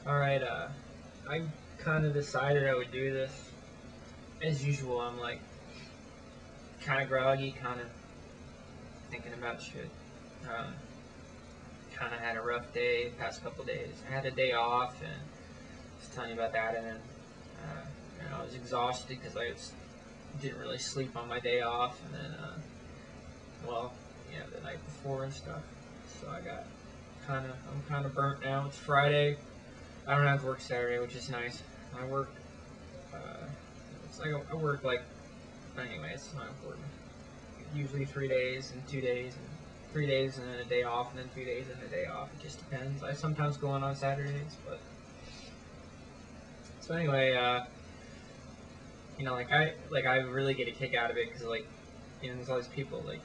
Alright, I kind of decided I would do this. As usual, I'm like kind of groggy, kind of thinking about shit. Um, kind of had a rough day the past couple days. I had a day off, and just telling you about that, and then I was exhausted because didn't really sleep on my day off, and then well, the night before and stuff. So I'm kind of burnt now. It's Friday. I don't have to work Saturday, which is nice. I work. Uh, it's like I work like. Anyway, it's not important. Usually 3 days and 2 days and 3 days and then a day off and then 2 days and a day off. It just depends. I sometimes go on Saturdays, but so anyway, I really get a kick out of it because there's all these people and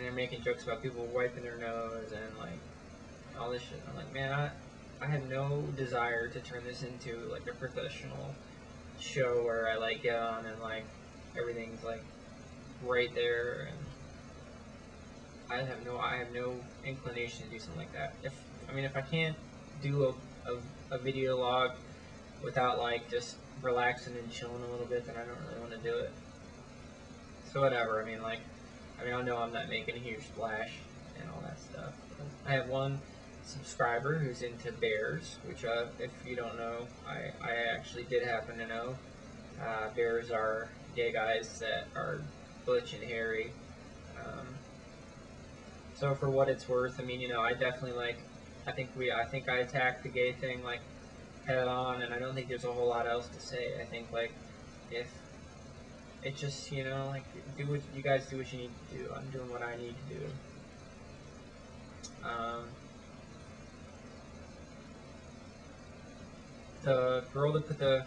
they're making jokes about people wiping their nose and all this shit. I'm like, man, I have no desire to turn this into like a professional show where I get on and everything's right there, and I have no inclination to do something like that. If I can't do a video log without just relaxing and chilling a little bit, then I don't really want to do it. So whatever. I know I'm not making a huge splash and all that stuff. I have one subscriber who's into bears, which if you don't know, I actually did happen to know. Bears are gay guys that are butch and hairy. So for what it's worth, I definitely I think I attacked the gay thing head on, and I don't think there's a whole lot else to say. I think if it just do what you guys do what you need to do. I'm doing what I need to do. The girl that put the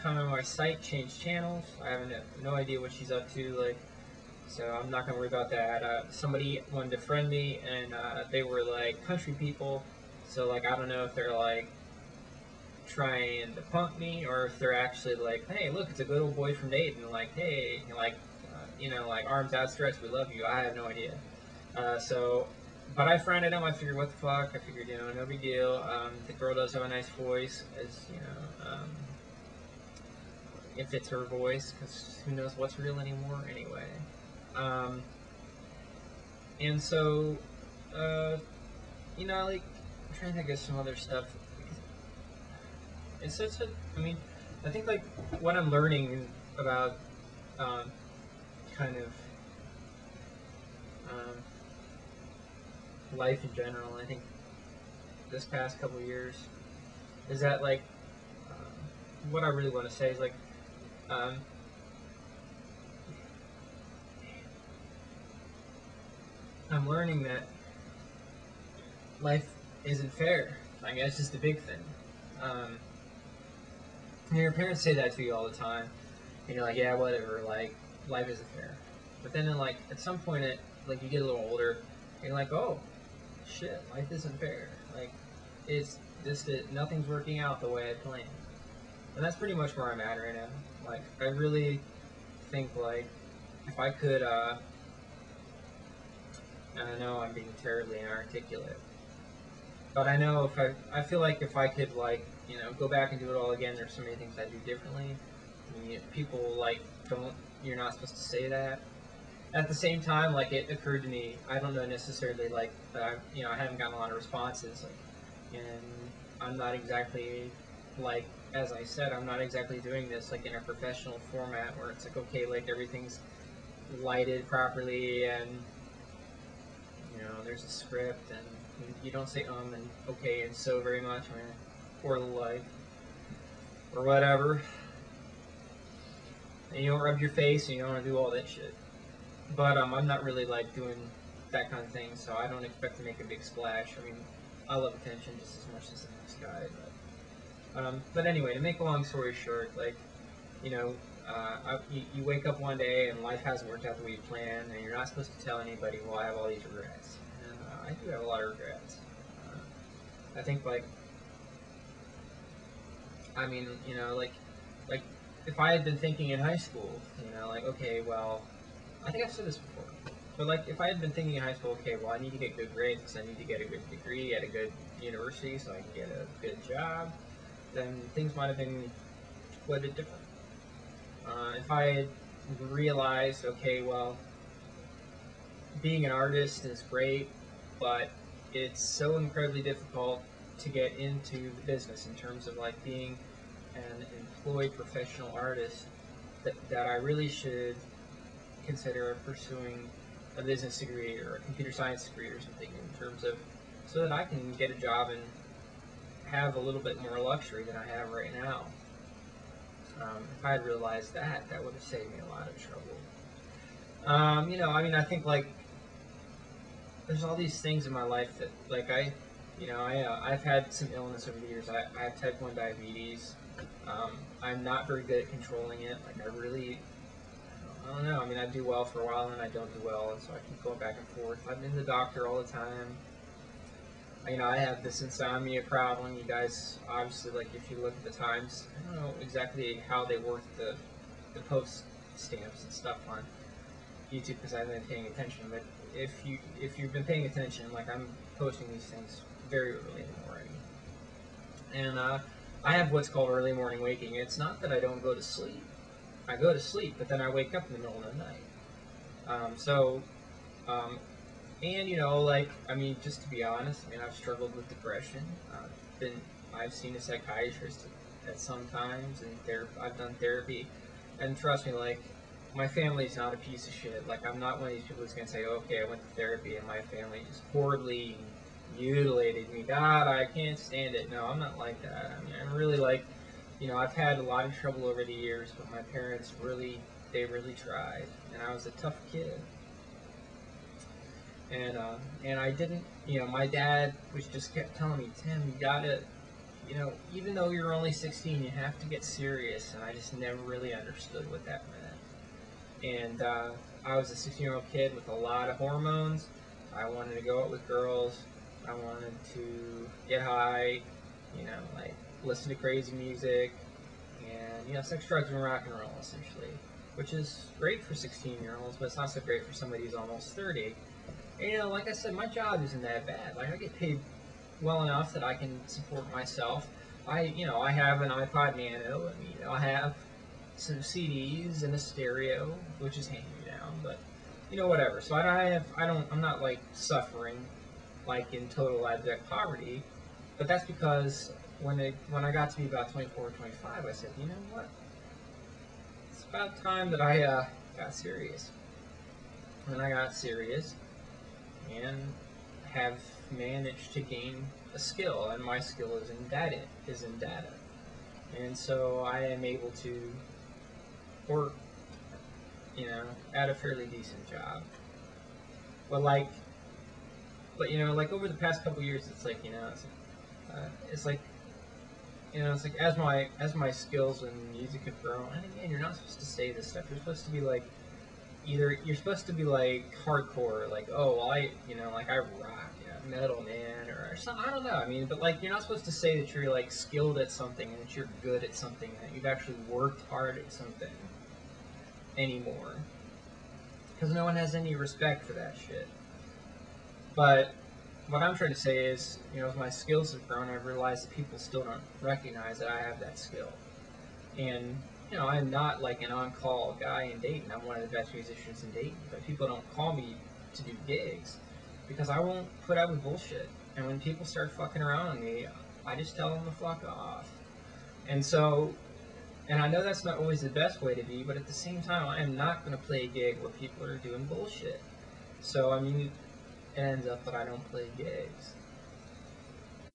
comment on my site changed channels. I have no idea what she's up to. So I'm not gonna worry about that. Somebody wanted to friend me, and they were country people. So I don't know if they're trying to punk me or if they're actually hey, look, it's a good old boy from Dayton. Hey, arms outstretched, we love you. I have no idea. But I friended him. I figured, what the fuck? I figured, no big deal. The girl does have a nice voice, as if it's her voice, because who knows what's real anymore, anyway. And so, I'm trying to think of some other stuff. It's such a, I think what I'm learning about, kind of, life in general, I think this past couple of years, is that what I really want to say is I'm learning that life isn't fair. That's just the big thing. Your parents say that to you all the time, and you're like, yeah, whatever. Life isn't fair. But then, at some point, you get a little older, and you're like, oh, shit, life isn't fair. It's just that nothing's working out the way I planned, and that's pretty much where I'm at right now. I really think if I could, I know I'm being terribly inarticulate, but I know I feel like if I could go back and do it all again, there's so many things I'd do differently. People don't. You're not supposed to say that. At the same time, it occurred to me, I don't know necessarily that I haven't gotten a lot of responses, and I'm not exactly as I said, I'm not exactly doing this in a professional format where it's okay, everything's lighted properly, and there's a script, and you don't say and okay and so very much, or or whatever, and you don't rub your face, and you don't want to do all that shit. But I'm not really doing that kind of thing, so I don't expect to make a big splash. I love attention just as much as the next guy. But anyway, to make a long story short, you wake up one day and life hasn't worked out the way you planned, and you're not supposed to tell anybody, well, I have all these regrets. And I do have a lot of regrets. I think if I had been thinking in high school, okay, well, I think I've said this before. But like, if I had been thinking in high school, okay, well, I need to get good grades because I need to get a good degree at a good university so I can get a good job, then things might have been quite a bit different. If I had realized, okay, well, being an artist is great, but it's so incredibly difficult to get into the business in terms of like being an employed professional artist, that I really should consider pursuing a business degree or a computer science degree or something, in terms of so that I can get a job and have a little bit more luxury than I have right now. If I had realized that, that would have saved me a lot of trouble. I think like there's all these things in my life that like I've had some illness over the years. I have type 1 diabetes. I'm not very good at controlling it. Like I don't know. I mean, I do well for a while and I don't do well, and so I keep going back and forth. I'm in the doctor all the time. I have this insomnia problem. You guys, obviously, like if you look at the times, I don't know exactly how they work the post stamps and stuff on YouTube because I haven't been paying attention. But if you've been paying attention, like I'm posting these things very early in the morning, and I have what's called early morning waking. It's not that I don't go to sleep. I go to sleep, but then I wake up in the middle of the night. Just to be honest, I've struggled with depression. I've seen a psychiatrist at some times, and I've done therapy, and trust me, like, my family's not a piece of shit. Like, I'm not one of these people who's gonna say, okay, I went to therapy and my family just horribly mutilated me. God, I can't stand it. No, I'm not like that. I'm really like, I've had a lot of trouble over the years, but my parents they really tried, and I was a tough kid. And I didn't, my dad just kept telling me, Tim, you gotta, even though you're only 16, you have to get serious, and I just never really understood what that meant. And I was a 16-year-old kid with a lot of hormones. I wanted to go out with girls. I wanted to get high, like listen to crazy music, and sex, drugs, and rock and roll, essentially, which is great for 16-year-olds, but it's not so great for somebody who's almost 30. And like I said, my job isn't that bad. Like, I get paid well enough that I can support myself. I have an iPod Nano. I have some CDs and a stereo, which is handing me down, but whatever. So I'm not like suffering like in total abject poverty, but that's because when I got to be about 24 or 25, I said, you know what? It's about time that I got serious. And I got serious and have managed to gain a skill, and my skill is in data. And so I am able to work, at a fairly decent job. But like over the past couple years, it's like, as my skills in music have grown, and again, you're not supposed to say this stuff. You're supposed to be like, you're supposed to be like hardcore, like, oh, well, I rock, metal, man, or something. I don't know. But like, you're not supposed to say that you're like skilled at something and that you're good at something, that you've actually worked hard at something anymore, because no one has any respect for that shit. But what I'm trying to say is, as my skills have grown, I've realized that people still don't recognize that I have that skill. And, I'm not like an on-call guy in Dayton. I'm one of the best musicians in Dayton. But people don't call me to do gigs because I won't put up with bullshit. And when people start fucking around with me, I just tell them to fuck off. And so, and I know that's not always the best way to be, but at the same time, I am not going to play a gig where people are doing bullshit. So, it ends up that I don't play gigs.